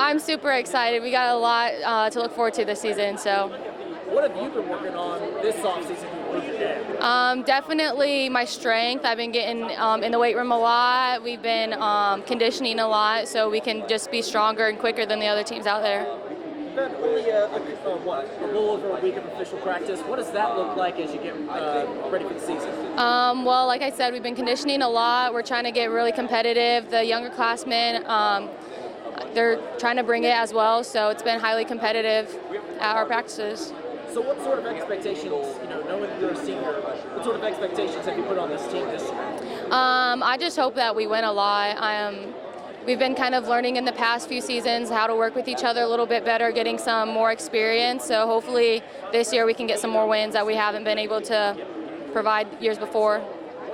I'm super excited. We got a lot to look forward to this season. So, What have you been working on this offseason to improve your game? definitely my strength. I've been getting in the weight room a lot. We've been conditioning a lot, so we can just be stronger and quicker than the other teams out there. You've had only a little over a week of official practice. What does that look like as you get ready for the season? Well, like I said, we've been conditioning a lot. We're trying to get really competitive. The younger classmen, they're trying to bring it as well, so it's been highly competitive at our practices. So what sort of expectations, knowing that you're a senior, what sort of expectations have you put on this team this year? I just hope that we win a lot. We've been kind of learning in the past few seasons how to work with each other a little bit better, getting some more experience. So hopefully this year we can get some more wins that we haven't been able to provide years before.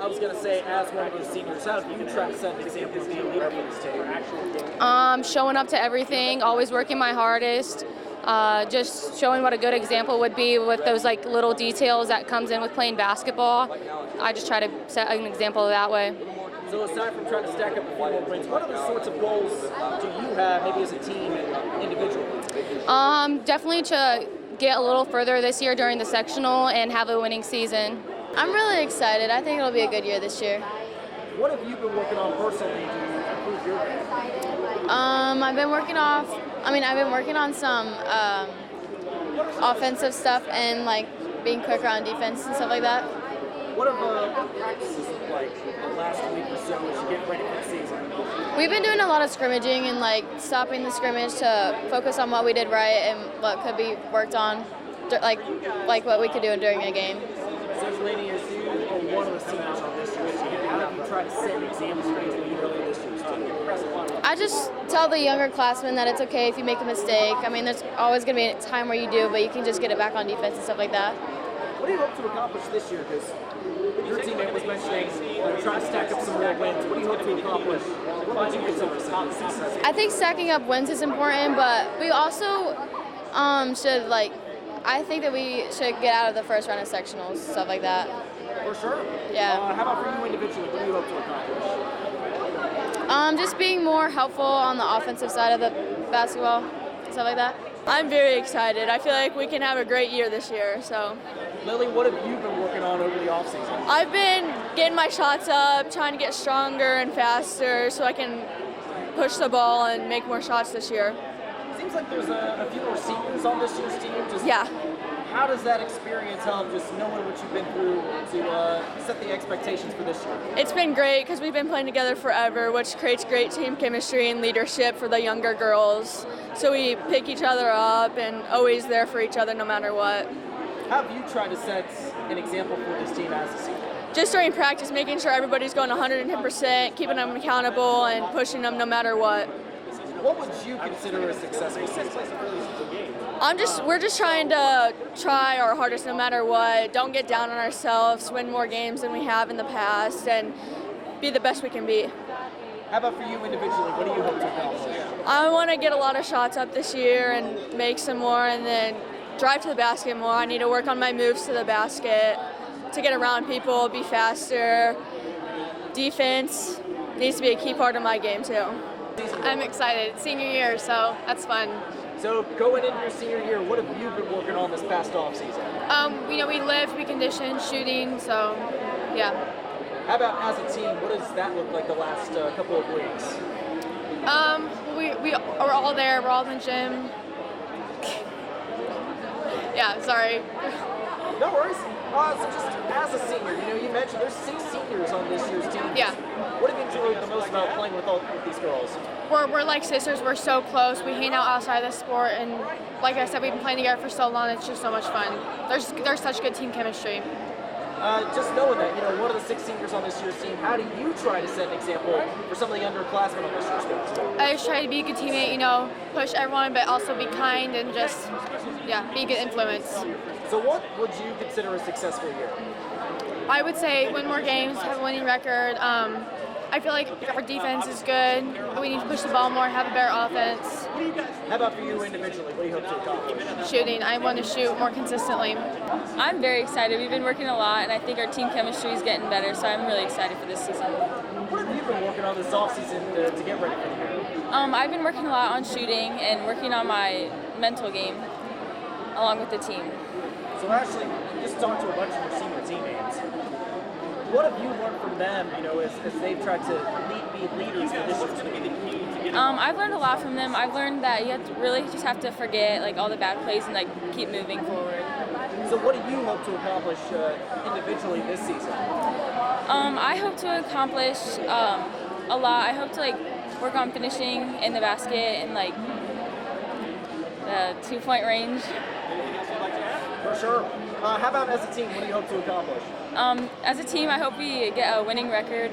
I was going to say, as one of those seniors, how you can try to set an example of being a leader for this team? Showing up to everything, always working my hardest. Just showing what a good example would be with those little details that comes in with playing basketball. I just try to set an example that way. So aside from trying to stack up a few more wins, what other sorts of goals do you have, maybe as a team and individually? Definitely to get a little further this year during the sectional and have a winning season. I'm really excited. I think it'll be a good year this year. What have you been working on personally to improve your game? I've been working on some offensive stuff and being quicker on defense and stuff like that. What have practices looked like the last week or so as you get ready for the season? We've been doing a lot of scrimmaging and stopping the scrimmage to focus on what we did right and what could be worked on, like what we could do during a game. So, Delaney, as you are one of the seniors on this year's team, how have you tried to set an example for this year's team? I just tell the younger classmen that it's okay if you make a mistake. I mean, there's always going to be a time where you do, but you can just get it back on defense and stuff like that. What do you hope to accomplish this year? Because your teammate was mentioning trying to stack up some more wins. What do you hope to accomplish? What would you consider success? I think stacking up wins is important, but we also should I think that we should get out of the first round of sectionals, stuff like that. For sure. Yeah. How about for you individually? What do you hope to accomplish? Just being more helpful on the offensive side of the basketball, stuff like that. I'm very excited. I feel like we can have a great year this year. So, Lily, what have you been working on over the offseason? I've been getting my shots up, trying to get stronger and faster so I can push the ball and make more shots this year. Seems like there's a few more seniors on this year's team. Yeah. How does that experience help, just knowing what you've been through, to set the expectations for this year? It's been great because we've been playing together forever, which creates great team chemistry and leadership for the younger girls. So we pick each other up and always there for each other no matter what. How have you tried to set an example for this team as a senior? Just during practice, making sure everybody's going 110%, keeping them accountable and pushing them no matter what. What would you consider a successful season? We're just trying to try our hardest no matter what. Don't get down on ourselves, win more games than we have in the past, and be the best we can be. How about for you individually? What do you hope to accomplish? I want to get a lot of shots up this year and make some more and then drive to the basket more. I need to work on my moves to the basket to get around people, be faster. Defense needs to be a key part of my game too. I'm excited. Senior year, so that's fun. So going into your senior year, what have you been working on this past offseason? We lift, we condition, shooting, so yeah. How about as a team, what does that look like the last couple of weeks? We're all there, we're all in the gym. Yeah, sorry. No worries. So just as a senior, you mentioned there's 6 seniors on this year's team. Yeah. What have you enjoyed the most about playing with these girls? We're like sisters, we're so close, we hang out outside of the sport, and like I said, we've been playing together for so long, it's just so much fun. There's such good team chemistry. Just knowing that, one of the 6 seniors on this year's team, how do you try to set an example for some of the underclassmen on this year's team? I just try to be a good teammate, push everyone, but also be kind and just, be a good influence. So what would you consider a successful year? I would say win more games, have a winning record. I feel like our defense is good. We need to push the ball more, have a better offense. How about for you individually? What do you hope to accomplish? Shooting. I want to shoot more consistently. I'm very excited. We've been working a lot, and I think our team chemistry is getting better, so I'm really excited for this season. What have you been working on this offseason to get ready for the year? I've been working a lot on shooting and working on my mental game along with the team. So Ashley, you just talked to a bunch of your senior teammates. What have you learned from them, as they've tried to be leaders for this year? I've learned a lot from them. I've learned that you really just have to forget all the bad plays and keep moving forward. So what do you hope to accomplish individually this season? I hope to accomplish a lot. I hope to work on finishing in the basket and the 2-point range. For sure. How about as a team? What do you hope to accomplish? As a team, I hope we get a winning record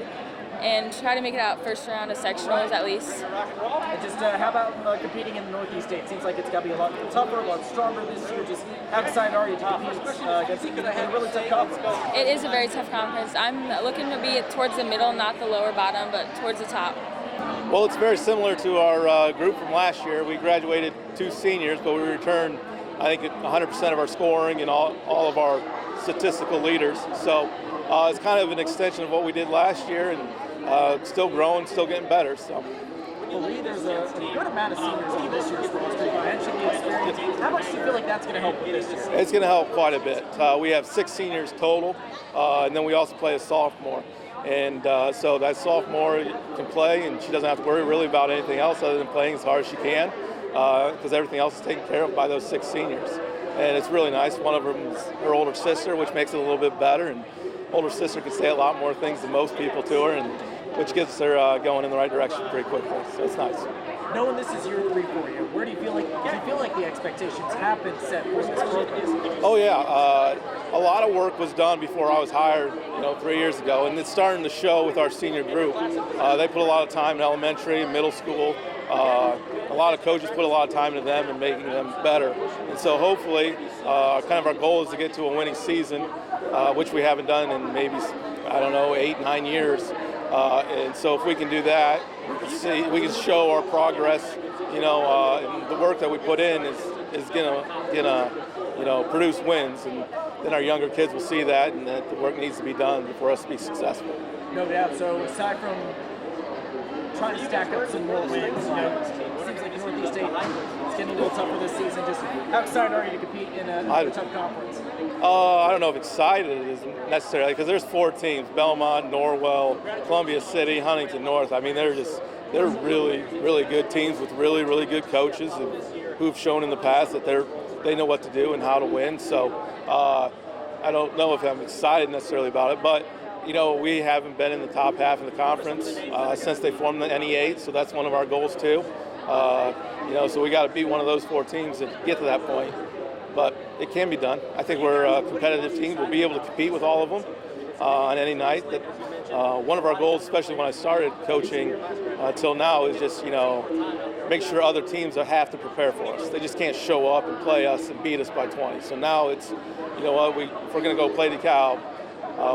and try to make it out first round of sectionals at least. And just how about competing in the Northeast State? Seems like it's got to be a lot tougher, a lot stronger this year. Just how excited are you to compete against a really tough conference? It is a very tough conference. I'm looking to be towards the middle, not the lower bottom, but towards the top. Well, it's very similar to our group from last year. We graduated 2 seniors, but we returned, I think, 100% of our scoring and all of our statistical leaders. So it's kind of an extension of what we did last year, and still growing, still getting better. So. Well, Lee, there's a good amount of seniors on this year's roster. You mentioned the experience. How much do you feel like that's going to help with this year? It's going to help quite a bit. We have 6 seniors total, and then we also play a sophomore. And so that sophomore can play, and she doesn't have to worry really about anything else other than playing as hard as she can, because everything else is taken care of by those 6 seniors. And it's really nice. One of them is her older sister, which makes it a little bit better. And older sister can say a lot more things than most people to her, and which gets her going in the right direction pretty quickly. So it's nice. Knowing this is year 3 for you, where do you feel like the expectations have been set for this program? Oh yeah, a lot of work was done before I was hired, 3 years ago, and it's starting to show with our senior group. They put a lot of time in elementary, middle school. A lot of coaches put a lot of time into them and making them better. And so hopefully, kind of our goal is to get to a winning season, which we haven't done in maybe, 8-9 years. And so if we can do that, we can show our progress, and the work that we put in is gonna produce wins, and then our younger kids will see that, and that the work needs to be done for us to be successful. No doubt. So aside from trying to stack up some more wins, it seems like Northeast State is getting a little tougher this season. Just how excited are you to compete in a tough conference? I don't know if excited is necessarily, because there's 4 teams: Belmont, Norwell, Columbia City, Huntington North. I mean, they're really, really good teams with really, really good coaches who've shown in the past that they know what to do and how to win. So I don't know if I'm excited necessarily about it, but we haven't been in the top half of the conference since they formed the NE8, so that's one of our goals too. So we got to beat one of those 4 teams to get to that point. But it can be done. I think we're a competitive team. We'll be able to compete with all of them on any night. One of our goals, especially when I started coaching till now, is just make sure other teams have to prepare for us. They just can't show up and play us and beat us by 20. So now it's, if we're going to go play DeKalb,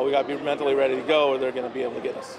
we got to be mentally ready to go, or they're going to be able to get us.